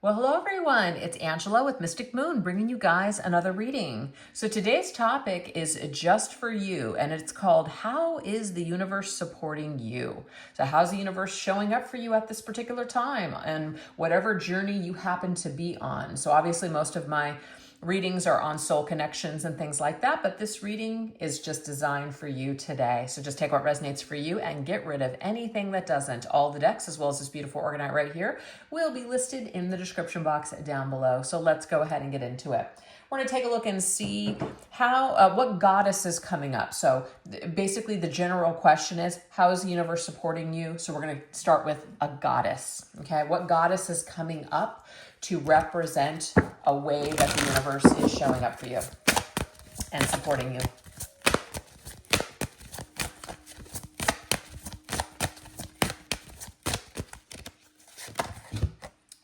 Well, hello everyone. It's Angela with Mystic Moon bringing you guys another reading. So today's topic is just for you, and it's called How is the Universe Supporting You? So how's the universe showing up for you at this particular time and whatever journey you happen to be on? So obviously most of my readings are on soul connections and things like that, but this reading is just designed for you today. So just take what resonates for you and get rid of anything that doesn't. All the decks, as well as this beautiful Orgonite right here, will be listed in the description box down below. So let's go ahead and get into it. We're going to take a look and see how what goddess is coming up. So basically the general question is, how is the universe supporting you? So we're going to start with a goddess. Okay, what goddess is coming up to represent a way that the universe is showing up for you and supporting you?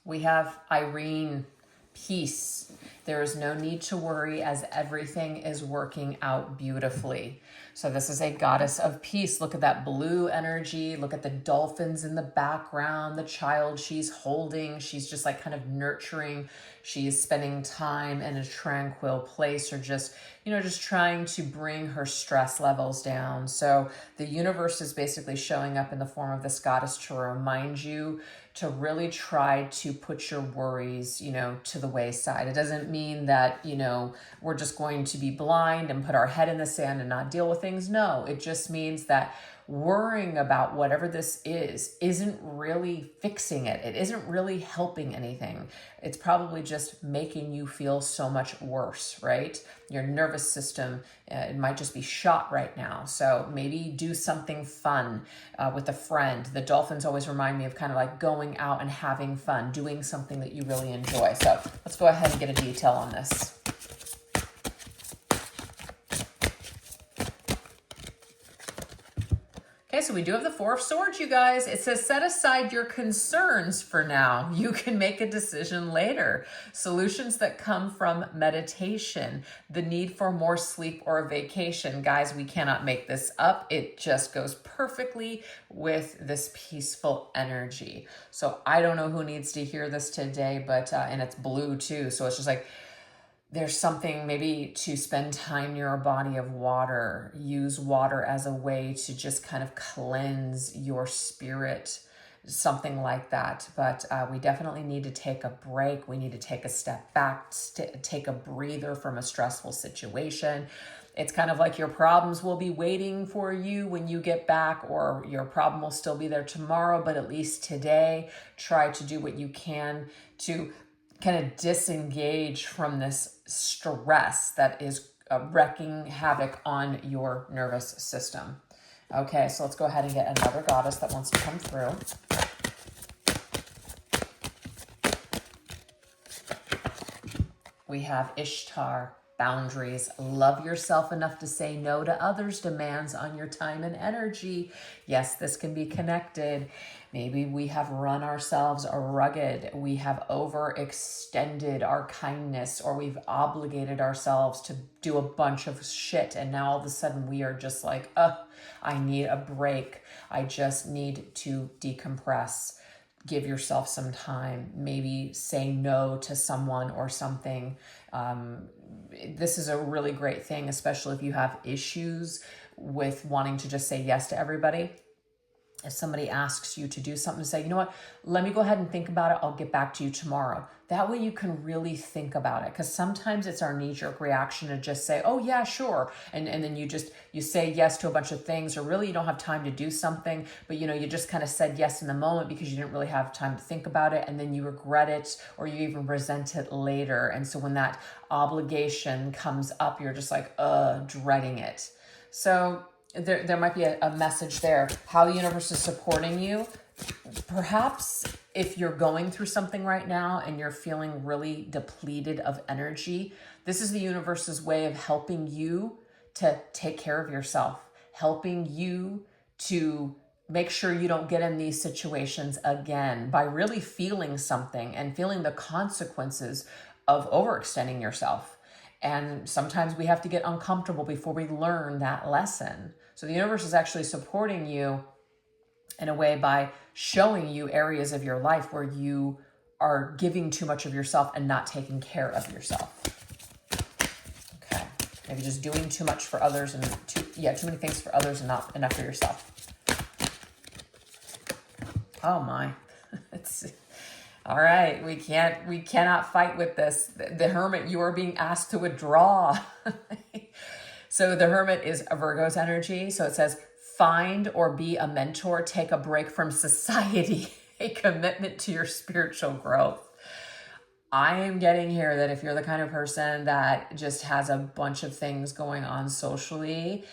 We have Irene, peace. There is no need to worry as everything is working out beautifully. So this is a goddess of peace. Look at that blue energy. Look at the dolphins in the background, the child she's holding. She's just like kind of nurturing. She is spending time in a tranquil place, or just, just trying to bring her stress levels down. So the universe is basically showing up in the form of this goddess to remind you to really try to put your worries, to the wayside. It doesn't mean that, we're just going to be blind and put our head in the sand and not deal with things. No, it just means that worrying about whatever this isn't really fixing it. It isn't really helping anything. It's probably just making you feel so much worse, right? Your nervous system, it might just be shot right now. So maybe do something fun with a friend. The dolphins always remind me of kind of like going out and having fun, doing something that you really enjoy. So let's go ahead and get a detail on this. Okay, so we do have the Four of Swords, you guys. It says, set aside your concerns for now. You can make a decision later. Solutions that come from meditation, the need for more sleep or a vacation. Guys, we cannot make this up. It just goes perfectly with this peaceful energy. So I don't know who needs to hear this today, but, and it's blue too. So it's just like, there's something maybe to spend time near a body of water. Use water as a way to just kind of cleanse your spirit, something like that. But we definitely need to take a break. We need to take a step back, take a breather from a stressful situation. It's kind of like your problems will be waiting for you when you get back, or your problem will still be there tomorrow, but at least today, try to do what you can to kind of disengage from this stress that is wreaking havoc on your nervous system. Okay, so let's go ahead and get another goddess that wants to come through. We have Ishtar, boundaries. Love yourself enough to say no to others' demands on your time and energy. Yes, this can be connected. Maybe we have run ourselves rugged. We have overextended our kindness, or we've obligated ourselves to do a bunch of shit. And now all of a sudden we are just like, I need a break. I just need to decompress. Give yourself some time. Maybe say no to someone or something. This is a really great thing, especially if you have issues with wanting to just say yes to everybody. If somebody asks you to do something, say, you know what, let me go ahead and think about it. I'll get back to you tomorrow. That way you can really think about it. Because sometimes it's our knee-jerk reaction to just say, oh yeah, sure. And then you say yes to a bunch of things, or really you don't have time to do something, but you just kind of said yes in the moment because you didn't really have time to think about it. And then you regret it, or you even resent it later. And so when that obligation comes up, you're just like, dreading it. So there might be a message there, how the universe is supporting you. Perhaps if you're going through something right now and you're feeling really depleted of energy, this is the universe's way of helping you to take care of yourself, helping you to make sure you don't get in these situations again by really feeling something and feeling the consequences of overextending yourself. And sometimes we have to get uncomfortable before we learn that lesson. So the universe is actually supporting you in a way by showing you areas of your life where you are giving too much of yourself and not taking care of yourself. Okay. Maybe just doing too much for others and too many things for others and not enough for yourself. Oh my. It's all right. We cannot fight with this. The Hermit, you are being asked to withdraw. So the Hermit is a Virgo's energy. So it says, find or be a mentor, take a break from society, a commitment to your spiritual growth. I am getting here that if you're the kind of person that just has a bunch of things going on socially,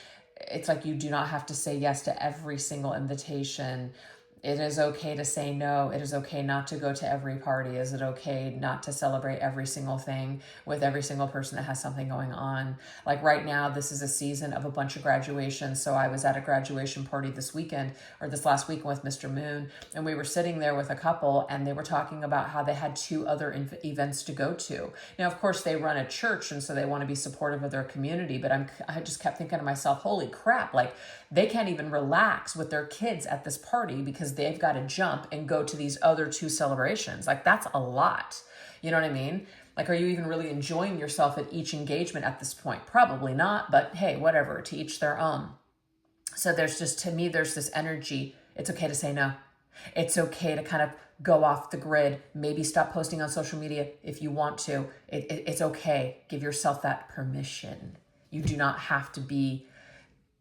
it's like you do not have to say yes to every single invitation. It is okay to say no. It is okay not to go to every party. Is it okay not to celebrate every single thing with every single person that has something going on? Like right now, this is a season of a bunch of graduations. So I was at a graduation party this last weekend with Mr. Moon, and we were sitting there with a couple, and they were talking about how they had 2 other events to go to. Now, of course, they run a church, and so they want to be supportive of their community, but I just kept thinking to myself, holy crap, like they can't even relax with their kids at this party because they've got to jump and go to these other 2 celebrations. Like that's a lot. You know what I mean? Like, are you even really enjoying yourself at each engagement at this point? Probably not, but hey, whatever, to each their own. So there's this energy. It's okay to say no. It's okay to kind of go off the grid. Maybe stop posting on social media if you want to. It's okay. Give yourself that permission. You do not have to be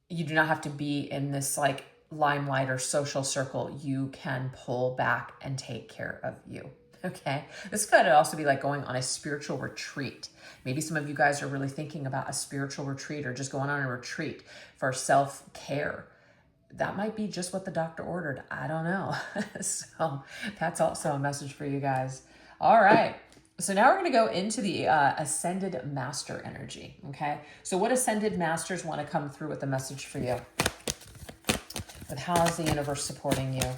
in this like limelight or social circle. You can pull back and take care of you. Okay. This could also be like going on a spiritual retreat. Maybe some of you guys are really thinking about a spiritual retreat or just going on a retreat for self-care. That might be just what the doctor ordered. I don't know. So that's also a message for you guys. All right. So now we're going to go into the Ascended Master energy, okay? So what Ascended Masters want to come through with a message for you? With how is the universe supporting you?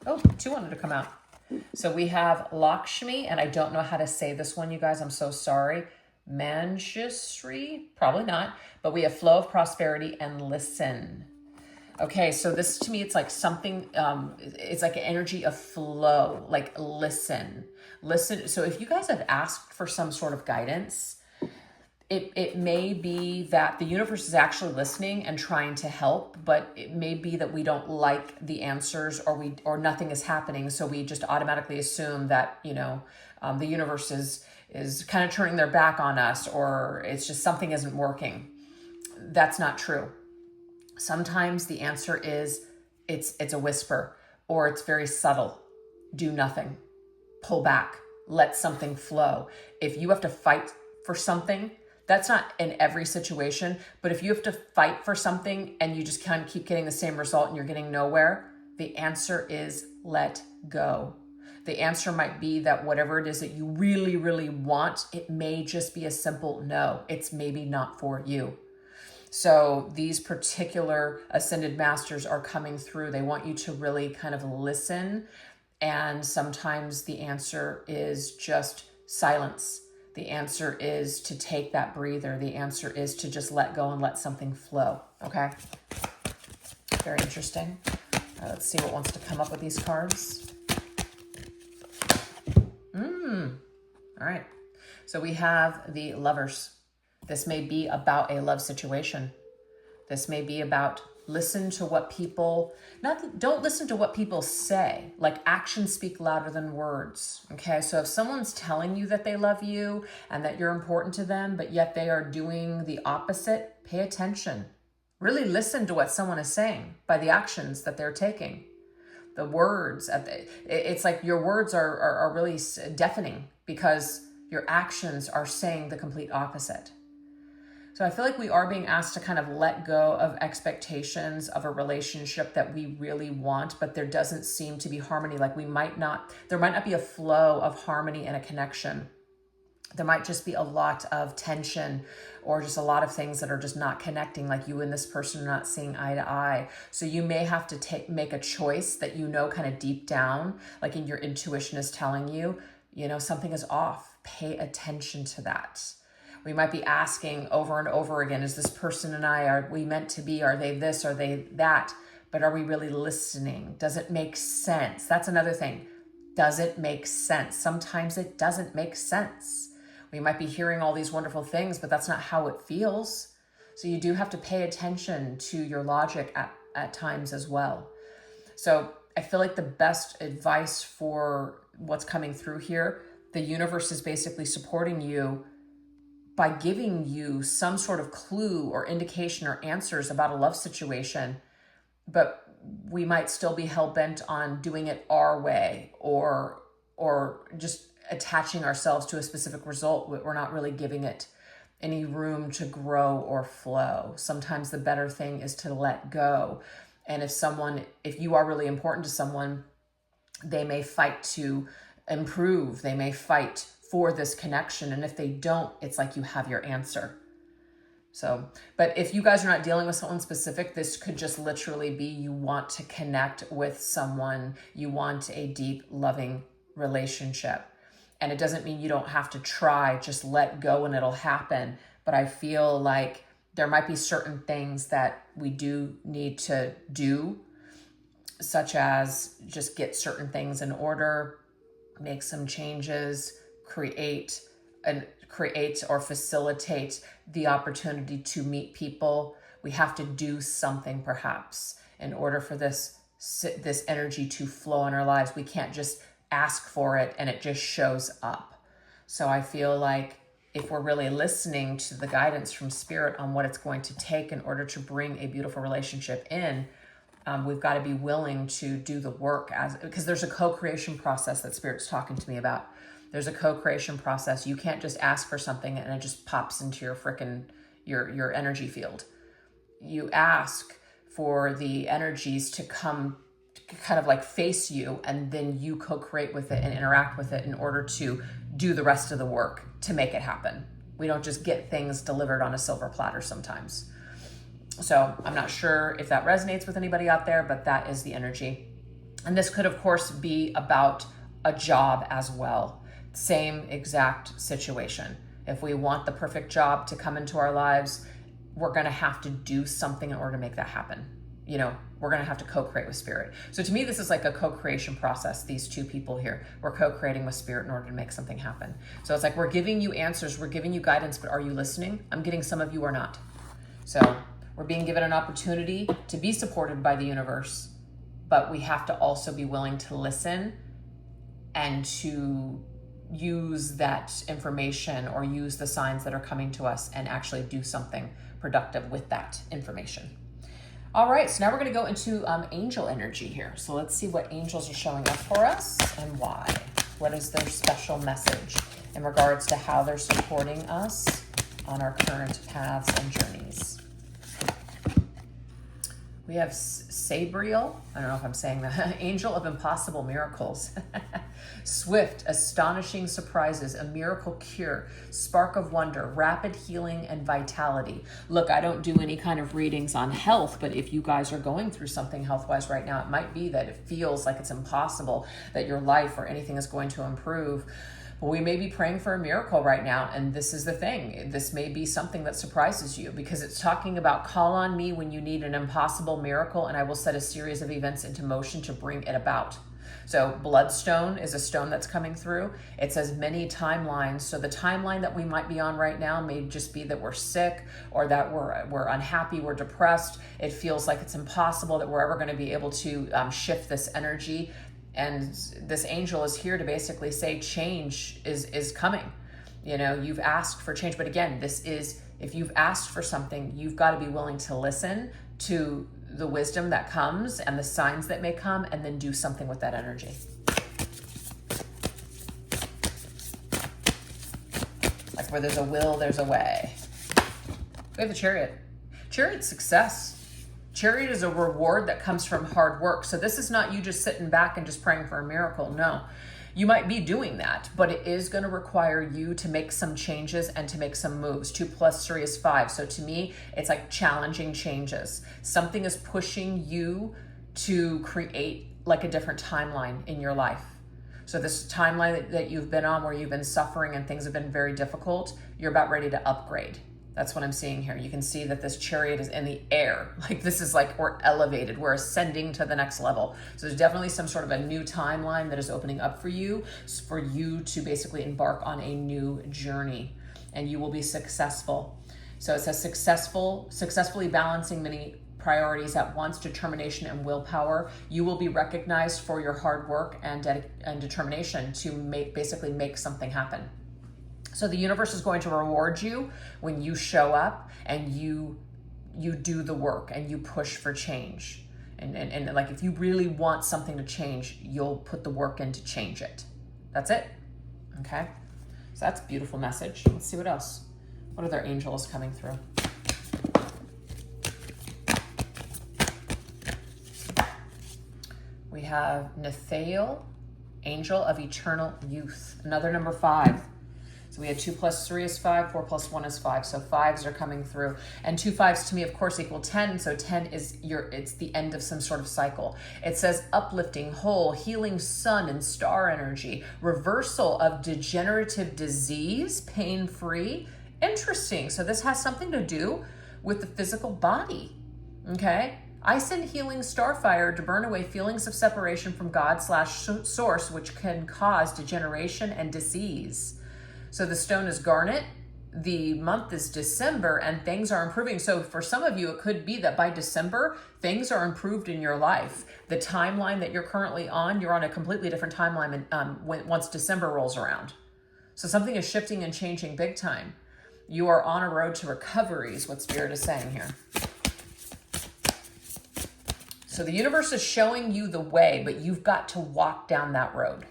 Oh, 2 wanted to come out. So we have Lakshmi, and I don't know how to say this one, you guys. I'm so sorry. Manjusri? Probably not. But we have flow of prosperity and listen. Okay, so this to me, it's like something, it's like an energy of flow, like listen. So if you guys have asked for some sort of guidance, it may be that the universe is actually listening and trying to help, but it may be that we don't like the answers or nothing is happening. So we just automatically assume that, the universe is kind of turning their back on us, or it's just something isn't working. That's not true. Sometimes the answer is it's a whisper, or it's very subtle. Do nothing. Pull back. Let something flow. If you have to fight for something, that's not in every situation, but if you have to fight for something and you just kind of keep getting the same result and you're getting nowhere, the answer is let go. The answer might be that whatever it is that you really, really want, it may just be a simple no. It's maybe not for you. So these particular Ascended Masters are coming through. They want you to really kind of listen. And sometimes the answer is just silence. The answer is to take that breather. The answer is to just let go and let something flow. Okay? Very interesting. All right, let's see what wants to come up with these cards. All right. So we have the Lovers. This may be about a love situation. This may be about don't listen to what people say. Like actions speak louder than words. Okay. So if someone's telling you that they love you and that you're important to them, but yet they are doing the opposite, pay attention. Really listen to what someone is saying by the actions that they're taking. The words, it's like your words are really deafening because your actions are saying the complete opposite. So I feel like we are being asked to kind of let go of expectations of a relationship that we really want, but there doesn't seem to be harmony. Like there might not be a flow of harmony and a connection. There might just be a lot of tension or just a lot of things that are just not connecting, like you and this person are not seeing eye to eye. So you may have to make a choice that kind of deep down, like in your intuition is telling you, something is off. Pay attention to that. We might be asking over and over again, is this person and I, are we meant to be? Are they this? Are they that? but are we really listening? Does it make sense? That's another thing. Does it make sense? Sometimes it doesn't make sense. We might be hearing all these wonderful things, but that's not how it feels. So you do have to pay attention to your logic at times as well. So I feel like the best advice for what's coming through here, the universe is basically supporting you by giving you some sort of clue or indication or answers about a love situation, but we might still be hell-bent on doing it our way or just attaching ourselves to a specific result. We're not really giving it any room to grow or flow. Sometimes the better thing is to let go. And if you are really important to someone, they may fight to improve. They may fight for this connection. And if they don't, it's like you have your answer. So, but if you guys are not dealing with someone specific, this could just literally be you want to connect with someone. You want a deep, loving relationship. And it doesn't mean you don't have to try, just let go and it'll happen. But I feel like there might be certain things that we do need to do, such as just get certain things in order, make some changes, create or facilitate the opportunity to meet people. We have to do something perhaps in order for this energy to flow in our lives. We can't just ask for it and it just shows up. So I feel like if we're really listening to the guidance from Spirit on what it's going to take in order to bring a beautiful relationship in, we've got to be willing to do the work because there's a co-creation process that Spirit's talking to me about. There's a co-creation process. You can't just ask for something and it just pops into your energy field. You ask for the energies to come kind of like face you, and then you co-create with it and interact with it in order to do the rest of the work to make it happen. We don't just get things delivered on a silver platter sometimes. So I'm not sure if that resonates with anybody out there, but that is the energy. And this could, of course, be about a job as well. Same exact situation. If we want the perfect job to come into our lives, we're going to have to do something in order to make that happen. You know, we're going to have to co-create with Spirit. So to me, this is like a co-creation process. These two people here, we're co-creating with Spirit in order to make something happen. So it's like, we're giving you answers, we're giving you guidance, but are you listening? I'm getting some of you are not. So we're being given an opportunity to be supported by the universe, but we have to also be willing to listen and to use that information or use the signs that are coming to us and actually do something productive with that information. All right, so now we're going to go into angel energy here. So let's see what angels are showing up for us and why. What is their special message in regards to how they're supporting us on our current paths and journeys? We have Sabriel, I don't know if I'm saying that, angel of impossible miracles. Swift, astonishing surprises, a miracle cure, spark of wonder, rapid healing and vitality. Look, I don't do any kind of readings on health, but if you guys are going through something health-wise right now, it might be that it feels like it's impossible that your life or anything is going to improve. We may be praying for a miracle right now, and this is the thing. This may be something that surprises you because it's talking about call on me when you need an impossible miracle, and I will set a series of events into motion to bring it about. So bloodstone is a stone that's coming through. It says many timelines. So the timeline that we might be on right now may just be that we're sick or that we're unhappy, we're depressed. It feels like it's impossible that we're ever going to be able to shift this energy. And this angel is here to basically say change is coming. You know, you've asked for change. But again, this is, if you've asked for something, you've got to be willing to listen to the wisdom that comes and the signs that may come and then do something with that energy. Like where there's a will, there's a way. We have the Chariot. Chariot's success. Chariot is a reward that comes from hard work. So this is not you just sitting back and just praying for a miracle. No, you might be doing that, but it is going to require you to make some changes and to make some moves. 2 + 3 is 5. So to me, it's like challenging changes. Something is pushing you to create like a different timeline in your life. So this timeline that you've been on where you've been suffering and things have been very difficult, you're about ready to upgrade. That's what I'm seeing here. You can see that this chariot is in the air. Like this is like we're elevated, we're ascending to the next level. So there's definitely some sort of a new timeline that is opening up for you to basically embark on a new journey, and you will be successful. So it says successfully balancing many priorities at once, determination and willpower. You will be recognized for your hard work and determination to basically make something happen. So the universe is going to reward you when you show up and you do the work and you push for change. And like if you really want something to change, you'll put the work in to change it. That's it. Okay. So that's a beautiful message. Let's see what else. What are their angels coming through? We have Nethael, angel of eternal youth. Another number 5. So we had 2 + 3 is 5, 4 + 1 is 5. So 5s are coming through. And 2 5s to me, of course, equal 10. So 10 is it's the end of some sort of cycle. It says uplifting, whole, healing sun and star energy, reversal of degenerative disease, pain-free. Interesting. So this has something to do with the physical body. Okay. I send healing starfire to burn away feelings of separation from God/source, which can cause degeneration and disease. So the stone is garnet, the month is December, and things are improving. So for some of you, it could be that by December, things are improved in your life. The timeline that you're currently on, you're on a completely different timeline once December rolls around. So something is shifting and changing big time. You are on a road to recovery is what Spirit is saying here. So the universe is showing you the way, but you've got to walk down that road.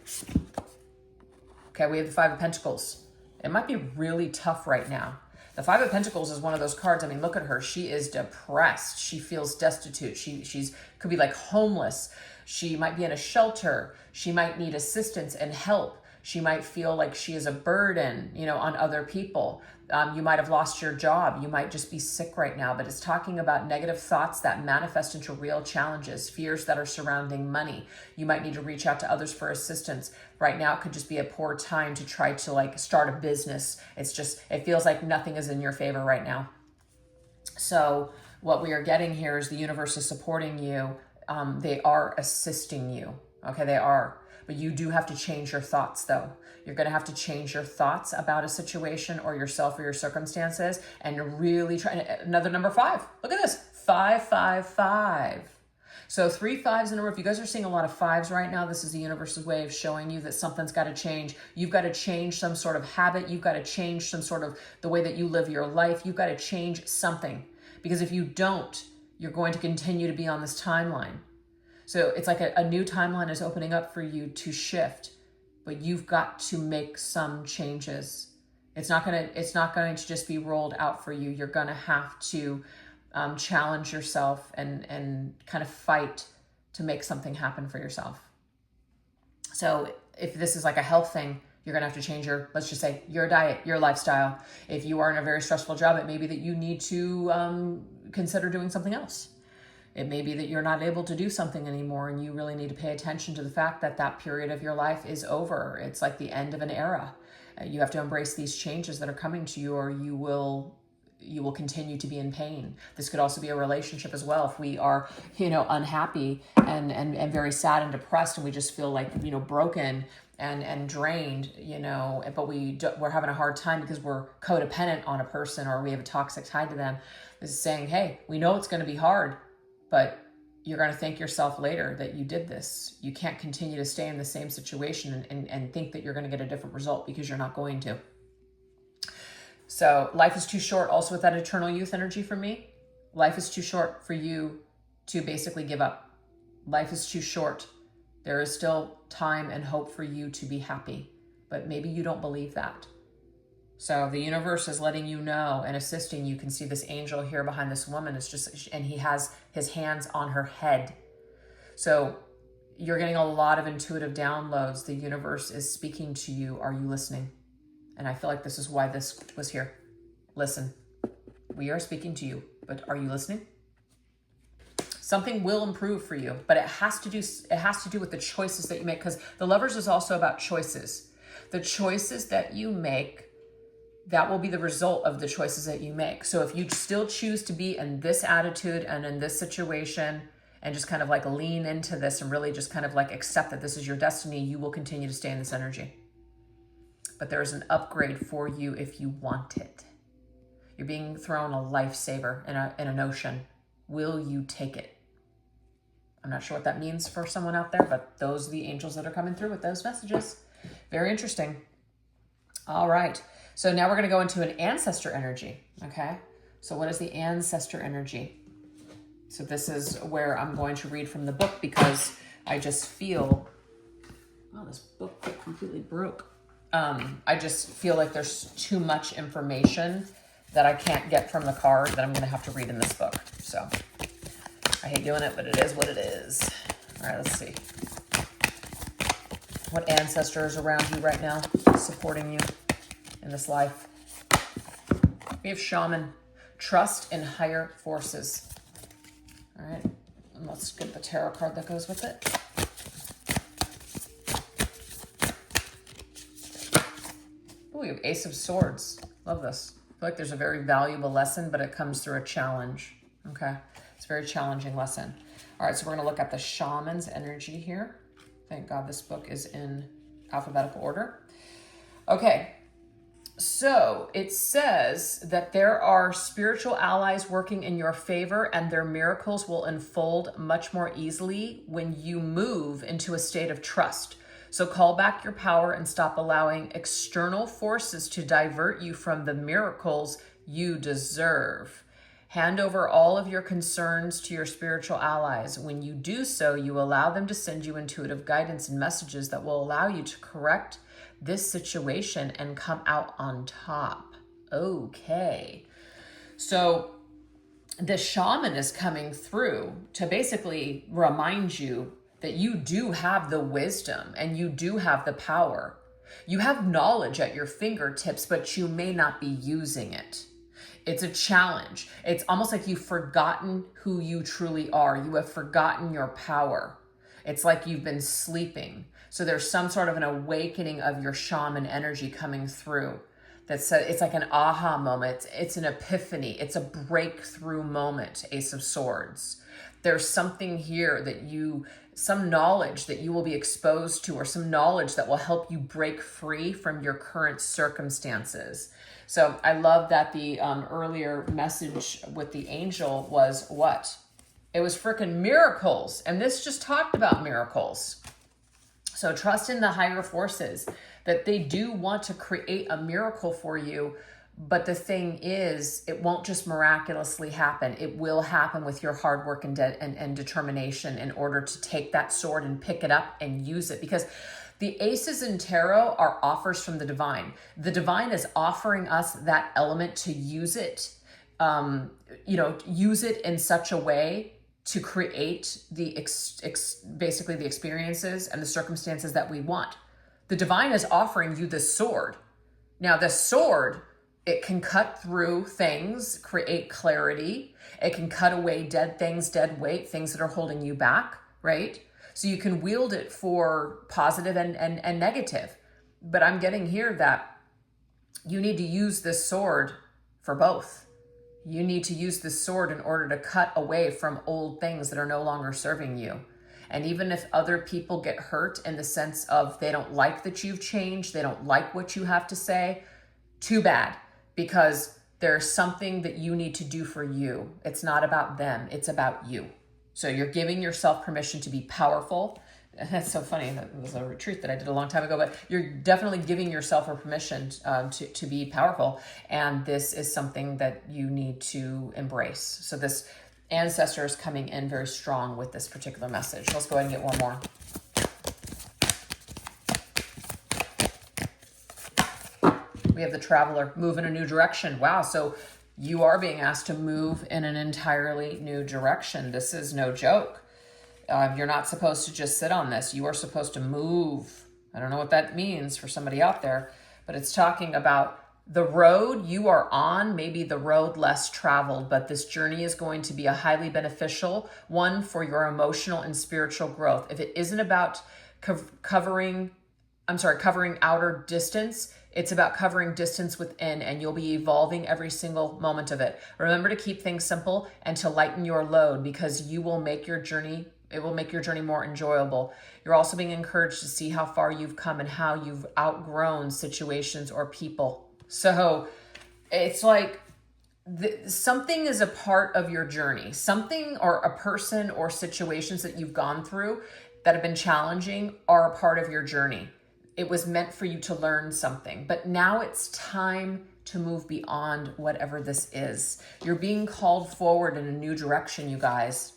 Okay, we have the 5 of Pentacles. It might be really tough right now. The 5 of Pentacles is one of those cards. I mean, look at her. She is depressed. She feels destitute. She's could be like homeless. She might be in a shelter. She might need assistance and help. She might feel like she is a burden, on other people. You might have lost your job. You might just be sick right now, but it's talking about negative thoughts that manifest into real challenges, fears that are surrounding money. You might need to reach out to others for assistance. Right now, it could just be a poor time to try to start a business. It feels like nothing is in your favor right now. So what we are getting here is the universe is supporting you. They are assisting you. Okay, they are. But you do have to change your thoughts, though. You're going to have to change your thoughts about a situation or yourself or your circumstances and really try. Another number 5. Look at this. 5, 5, 5. So 3 5s in a row. If you guys are seeing a lot of 5s right now, this is the universe's way of showing you that something's got to change. You've got to change some sort of habit. You've got to change some sort of the way that you live your life. You've got to change something. Because if you don't, you're going to continue to be on this timeline. So it's like a new timeline is opening up for you to shift, but you've got to make some changes. It's not going to just be rolled out for you. You're going to have to challenge yourself and kind of fight to make something happen for yourself. So if this is like a health thing, you're going to have to change let's just say your diet, your lifestyle. If you are in a very stressful job, it may be that you need to consider doing something else. It may be that you're not able to do something anymore and you really need to pay attention to the fact that that period of your life is over. It's like the end of an era. You have to embrace these changes that are coming to you, or you will continue to be in pain. This could also be a relationship as well. If we are, unhappy and very sad and depressed, and we just feel like, broken and drained, but we're having a hard time because we're codependent on a person or we have a toxic tie to them. This is saying, hey, we know it's going to be hard, but you're going to thank yourself later that you did this. You can't continue to stay in the same situation and think that you're going to get a different result, because you're not going to. So life is too short. Also with that eternal youth energy for me, life is too short for you to basically give up. Life is too short. There is still time and hope for you to be happy, but maybe you don't believe that. So the universe is letting you know and assisting. You can see this angel here behind this woman. And he has his hands on her head. So you're getting a lot of intuitive downloads. The universe is speaking to you. Are you listening? And I feel like this is why this was here. Listen, we are speaking to you, but are you listening? Something will improve for you, but it has to do with the choices that you make, because the Lovers is also about choices. The choices that you make that will be the result of the choices that you make. So if you still choose to be in this attitude and in this situation and just kind of like lean into this and really just kind of like accept that this is your destiny, you will continue to stay in this energy. But there's an upgrade for you if you want it. You're being thrown a lifesaver in an ocean. Will you take it? I'm not sure what that means for someone out there, but those are the angels that are coming through with those messages. Very interesting. All right. So now we're going to go into an ancestor energy. Okay. So what is the ancestor energy? So this is where I'm going to read from the book because I just feel, oh, this book completely broke. I just feel like there's too much information that I can't get from the card that I'm going to have to read in this book. So I hate doing it, but it is what it is. All right, let's see. What ancestor is around you right now, supporting you in this life? We have shaman. Trust in higher forces. All right, and let's get the tarot card that goes with it. Oh, we have Ace of Swords. Love this. I feel like there's a very valuable lesson, but it comes through a challenge. Okay, it's a very challenging lesson. All right, so we're going to look at the shaman's energy here. Thank God this book is in alphabetical order. Okay, so it says that there are spiritual allies working in your favor and their miracles will unfold much more easily when you move into a state of trust. So call back your power and stop allowing external forces to divert you from the miracles you deserve. Hand over all of your concerns to your spiritual allies. When you do so, you allow them to send you intuitive guidance and messages that will allow you to correct this situation and come out on top. Okay. So the shaman is coming through to basically remind you that you do have the wisdom and you do have the power. You have knowledge at your fingertips, but you may not be using it. It's a challenge. It's almost like you've forgotten who you truly are. You have forgotten your power. It's like you've been sleeping. So there's some sort of an awakening of your shaman energy coming through. It's like an aha moment. It's an epiphany. It's a breakthrough moment, Ace of Swords. There's something here some knowledge that you will be exposed to, or some knowledge that will help you break free from your current circumstances. So I love that the earlier message with the angel was what? It was freaking miracles. And this just talked about miracles. So trust in the higher forces that they do want to create a miracle for you. But the thing is, it won't just miraculously happen. It will happen with your hard work and determination in order to take that sword and pick it up and use it. Because the aces in tarot are offers from the divine. The divine is offering us that element to use it, use it in such a way to create basically the experiences and the circumstances that we want. The divine is offering you this sword. Now, this sword, it can cut through things, create clarity. It can cut away dead things, dead weight, things that are holding you back, right? So you can wield it for positive and negative. But I'm getting here that you need to use this sword for both. You need to use this sword in order to cut away from old things that are no longer serving you. And even if other people get hurt in the sense of they don't like that you've changed, they don't like what you have to say, too bad, because there's something that you need to do for you. It's not about them, it's about you. So you're giving yourself permission to be powerful. That's so funny. That was a retreat that I did a long time ago, but you're definitely giving yourself a permission to be powerful. And this is something that you need to embrace. So this ancestor is coming in very strong with this particular message. Let's go ahead and get one more. We have the traveler, move in a new direction. Wow. So you are being asked to move in an entirely new direction. This is no joke. You're not supposed to just sit on this. You are supposed to move. I don't know what that means for somebody out there, but it's talking about the road you are on, maybe the road less traveled, but this journey is going to be a highly beneficial one for your emotional and spiritual growth. If it isn't about covering outer distance, It's about covering distance within, and you'll be evolving every single moment of it. Remember to keep things simple and to lighten your load, because you will make your journey, it will make your journey more enjoyable. You're also being encouraged to see how far you've come and how you've outgrown situations or people. So it's like something is a part of your journey. Something or a person or situations that you've gone through that have been challenging are a part of your journey. It was meant for you to learn something, but now it's time to move beyond whatever this is. You're being called forward in a new direction, you guys.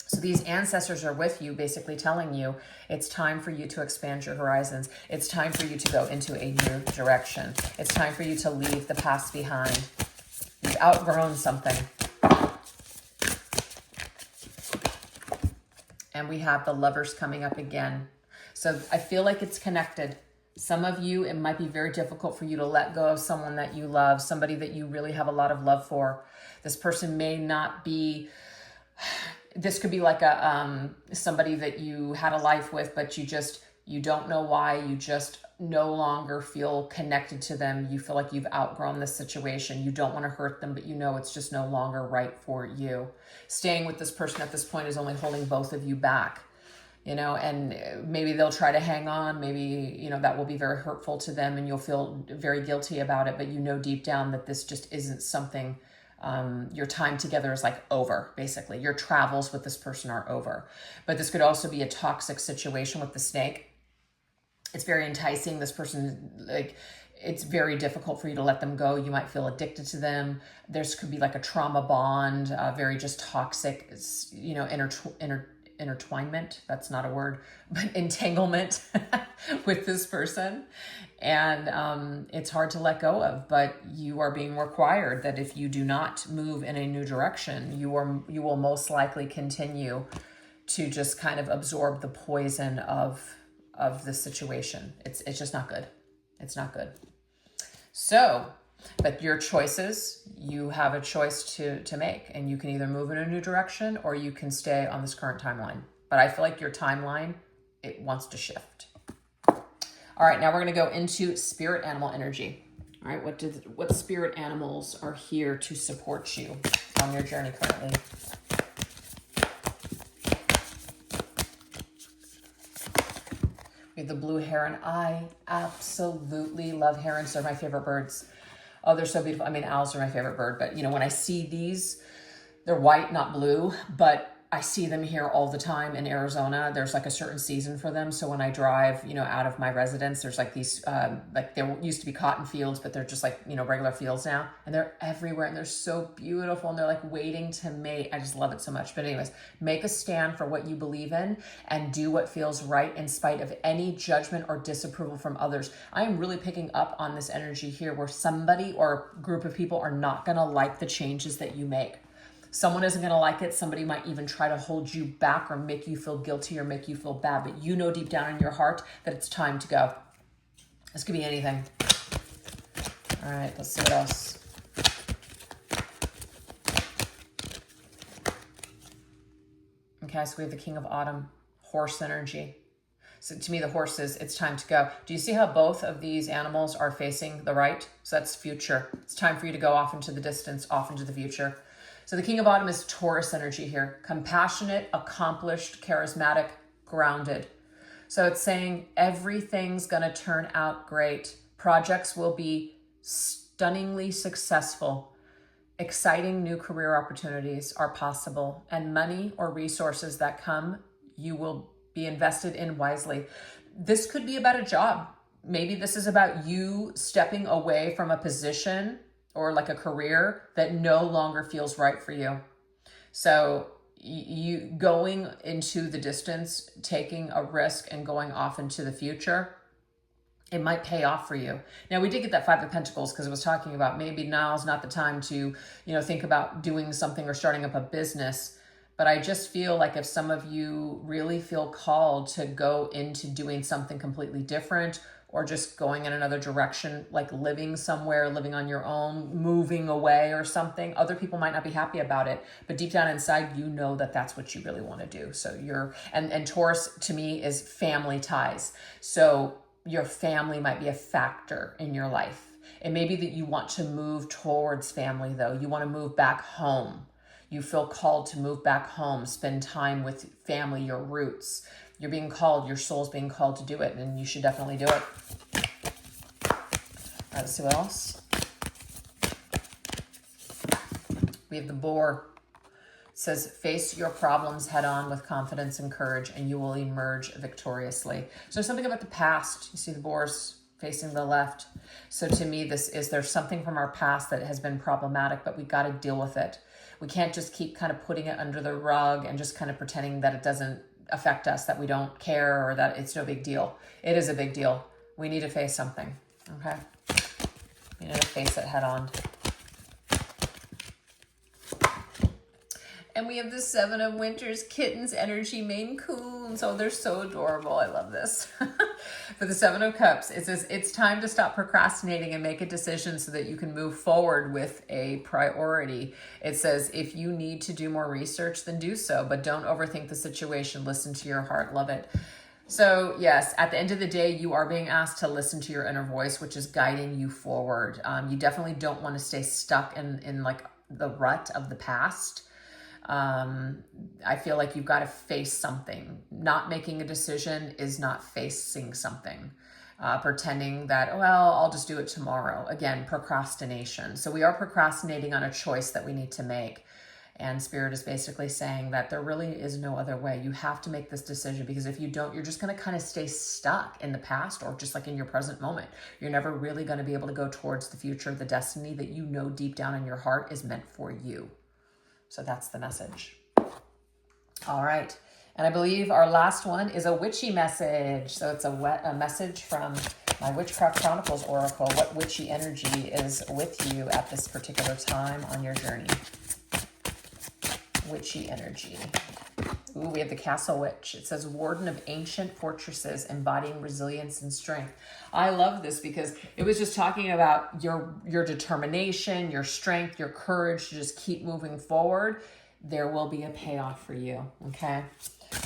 So these ancestors are with you, basically telling you it's time for you to expand your horizons. It's time for you to go into a new direction. It's time for you to leave the past behind. You've outgrown something. And we have the Lovers coming up again. So I feel like it's connected. Some of you, it might be very difficult for you to let go of someone that you love, somebody that you really have a lot of love for. This person may not be, this could be like a somebody that you had a life with, but you don't know why, you just no longer feel connected to them. You feel like you've outgrown the situation. You don't want to hurt them, but you know it's just no longer right for you. Staying with this person at this point is only holding both of you back. And maybe they'll try to hang on. Maybe, that will be very hurtful to them and you'll feel very guilty about it. But deep down that this just isn't something, your time together is like over, basically. Your travels with this person are over. But this could also be a toxic situation with the snake. It's very enticing. This person, it's very difficult for you to let them go. You might feel addicted to them. There's could be like a trauma bond, very just toxic, intertwinement, that's not a word, but entanglement with this person. And it's hard to let go of, but you are being required that if you do not move in a new direction, you will most likely continue to just kind of absorb the poison of the situation. It's just not good. It's not good. So, but your choices, you have a choice to make, and you can either move in a new direction or you can stay on this current timeline. But I feel like your timeline, it wants to shift. All right, now we're going to go into spirit animal energy. All right, what spirit animals are here to support you on your journey currently? We have the blue heron. I absolutely love herons. They're my favorite birds. Oh, they're so beautiful. I mean, owls are my favorite bird, but when I see these, they're white, not blue, but I see them here all the time in Arizona. There's like a certain season for them. So when I drive, out of my residence, there's like these, there used to be cotton fields, but they're just like, regular fields now. And they're everywhere and they're so beautiful. And they're like waiting to mate. I just love it so much. But anyways, make a stand for what you believe in and do what feels right in spite of any judgment or disapproval from others. I am really picking up on this energy here where somebody or a group of people are not going to like the changes that you make. Someone isn't going to like it. Somebody might even try to hold you back or make you feel guilty or make you feel bad. But you know deep down in your heart that it's time to go. This could be anything. All right, let's see what else. Okay, so we have the King of Autumn, horse energy. So to me, the horse is, it's time to go. Do you see how both of these animals are facing the right? So that's future. It's time for you to go off into the distance, off into the future. So the King of Autumn is Taurus energy here. Compassionate, accomplished, charismatic, grounded. So it's saying everything's going to turn out great. Projects will be stunningly successful. Exciting new career opportunities are possible. And money or resources that come, you will be invested in wisely. This could be about a job. Maybe this is about you stepping away from a position or like a career that no longer feels right for you. So you going into the distance, taking a risk and going off into the future, it might pay off for you. Now we did get that Five of Pentacles because it was talking about maybe now's not the time to, think about doing something or starting up a business. But I just feel like if some of you really feel called to go into doing something completely different or just going in another direction, like living somewhere, living on your own, moving away or something, other people might not be happy about it. But deep down inside, that that's what you really want to do. So and Taurus to me is family ties. So your family might be a factor in your life. It may be that you want to move towards family though. You want to move back home. You feel called to move back home, spend time with family, your roots. You're being called, your soul's being called to do it, and you should definitely do it. All right, let's see what else. We have the boar. It says, face your problems head on with confidence and courage, and you will emerge victoriously. So something about the past. You see the boars facing the left. So to me, there's something from our past that has been problematic, but we got to deal with it. We can't just keep kind of putting it under the rug and just kind of pretending that it doesn't affect us, that we don't care, or that it's no big deal. It is a big deal. We need to face something, okay? We need to face it head on. And we have the Seven of Winters, kittens, energy, Maine Coons. Oh, they're so adorable. I love this. For the Seven of Cups, it says, it's time to stop procrastinating and make a decision so that you can move forward with a priority. It says, if you need to do more research, then do so, but don't overthink the situation. Listen to your heart. Love it. So yes, at the end of the day, you are being asked to listen to your inner voice, which is guiding you forward. You definitely don't want to stay stuck in like the rut of the past. I feel like you've got to face something. Not making a decision is not facing something. Pretending that, well, I'll just do it tomorrow. Again, procrastination. So we are procrastinating on a choice that we need to make. And Spirit is basically saying that there really is no other way. You have to make this decision, because if you don't, you're just going to kind of stay stuck in the past, or just like in your present moment. You're never really going to be able to go towards the future, the destiny that you know deep down in your heart is meant for you. So that's the message. All right. And I believe our last one is a witchy message. So it's a message from my Witchcraft Chronicles Oracle. What witchy energy is with you at this particular time on your journey? Witchy energy. Ooh, we have the Castle Witch. It says, warden of ancient fortresses, embodying resilience and strength. I love this because it was just talking about your determination, your strength, your courage to just keep moving forward. There will be a payoff for you, okay?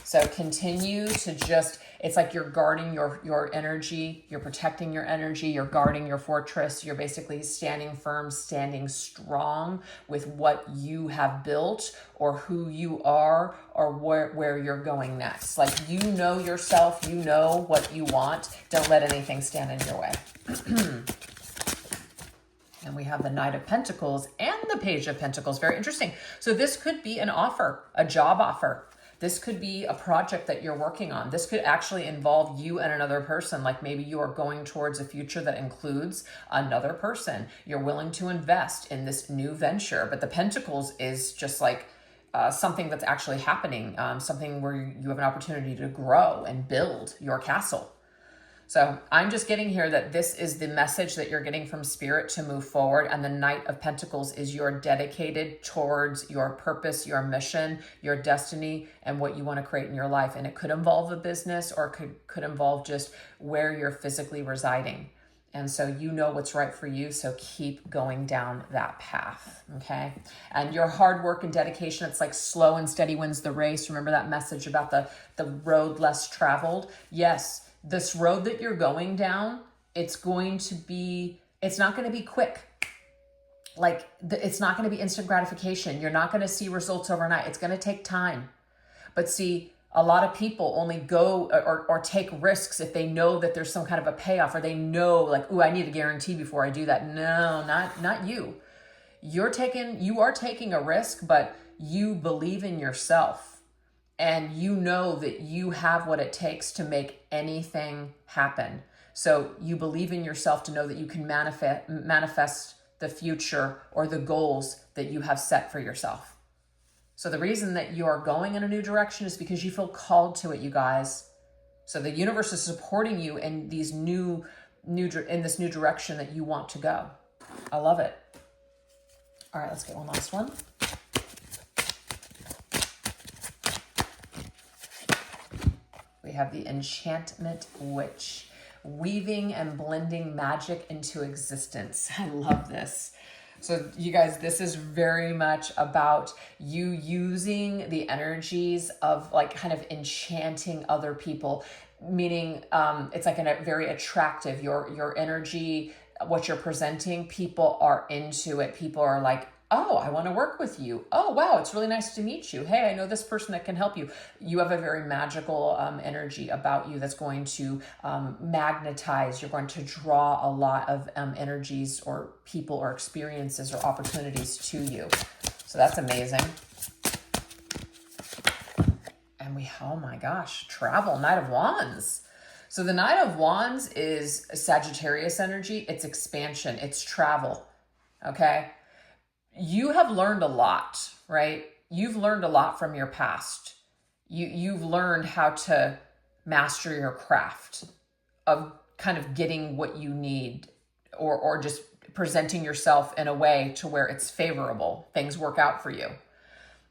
So continue to just, it's like you're guarding your energy, you're protecting your energy, you're guarding your fortress, you're basically standing firm, standing strong with what you have built or who you are or where you're going next. Like, you know yourself, you know what you want. Don't let anything stand in your way. And we have the Knight of Pentacles and the Page of Pentacles. Very interesting. So this could be an offer, a job offer. This could be a project that you're working on. This could actually involve you and another person. Like maybe you are going towards a future that includes another person. You're willing to invest in this new venture. But the Pentacles is just like something that's actually happening. Something where you have an opportunity to grow and build your castle. So I'm just getting here that this is the message that you're getting from Spirit to move forward. And the Knight of Pentacles is you're dedicated towards your purpose, your mission, your destiny, and what you want to create in your life. And it could involve a business, or could involve just where you're physically residing. And so you know what's right for you. So keep going down that path. Okay. And your hard work and dedication, it's like slow and steady wins the race. Remember that message about the road less traveled? Yes. This road that you're going down, it's not going to be quick. Like it's not going to be instant gratification. You're not going to see results overnight. It's going to take time. But see, a lot of people only go or take risks if they know that there's some kind of a payoff, or they know like, ooh, I need a guarantee before I do that. No, not you. You are taking a risk, but you believe in yourself. And you know that you have what it takes to make anything happen. So you believe in yourself to know that you can manifest the future or the goals that you have set for yourself. So the reason that you are going in a new direction is because you feel called to it, you guys. So the universe is supporting you in this new direction that you want to go. I love it. All right, let's get one last one. We have the Enchantment Witch, weaving and blending magic into existence. I love this. So you guys, this is very much about you using the energies of like kind of enchanting other people, meaning it's like a very attractive, your energy, what you're presenting, people are into it. People are like, oh, I want to work with you. Oh, wow, it's really nice to meet you. Hey, I know this person that can help you. You have a very magical energy about you that's going to magnetize. You're going to draw a lot of energies or people or experiences or opportunities to you. So that's amazing. And oh my gosh, travel, Knight of Wands. So the Knight of Wands is Sagittarius energy. It's expansion, it's travel, okay? You have learned a lot, right? You've learned a lot from your past. You've learned how to master your craft of kind of getting what you need, or just presenting yourself in a way to where it's favorable. Things work out for you.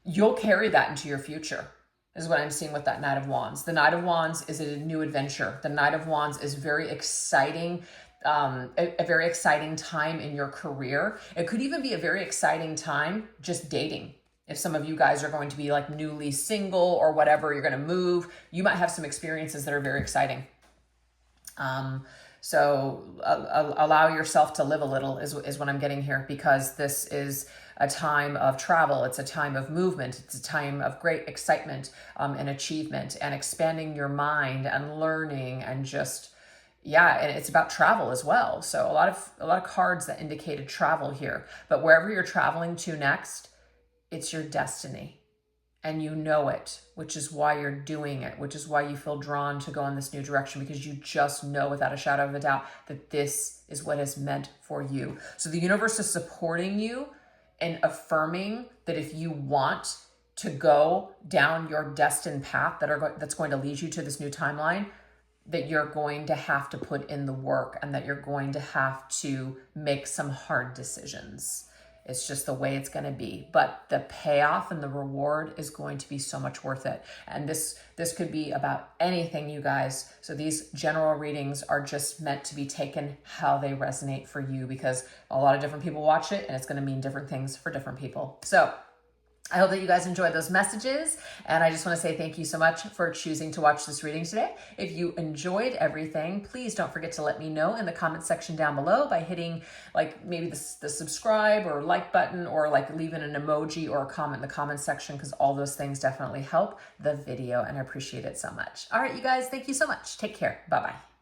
You'll carry that into your future, is what I'm seeing with that Knight of Wands. The Knight of Wands is a new adventure. The Knight of Wands is very exciting. A very exciting time in your career. It could even be a very exciting time just dating. If some of you guys are going to be like newly single or whatever, you're going to move, you might have some experiences that are very exciting. So allow yourself to live a little is what I'm getting here, because this is a time of travel. It's a time of movement. It's a time of great excitement and achievement and expanding your mind and learning and just, yeah, and it's about travel as well. So a lot of cards that indicated travel here. But wherever you're traveling to next, it's your destiny. And you know it, which is why you're doing it, which is why you feel drawn to go in this new direction, because you just know without a shadow of a doubt that this is what is meant for you. So the universe is supporting you and affirming that if you want to go down your destined path that's going to lead you to this new timeline, that you're going to have to put in the work and that you're going to have to make some hard decisions. It's just the way it's going to be. But the payoff and the reward is going to be so much worth it. And this could be about anything, you guys. So these general readings are just meant to be taken how they resonate for you, because a lot of different people watch it and it's going to mean different things for different people. So I hope that you guys enjoyed those messages, and I just want to say thank you so much for choosing to watch this reading today. If you enjoyed everything, please don't forget to let me know in the comment section down below by hitting like maybe the subscribe or like button, or like leaving an emoji or a comment in the comment section, because all those things definitely help the video and I appreciate it so much. All right, you guys, thank you so much. Take care. Bye-bye.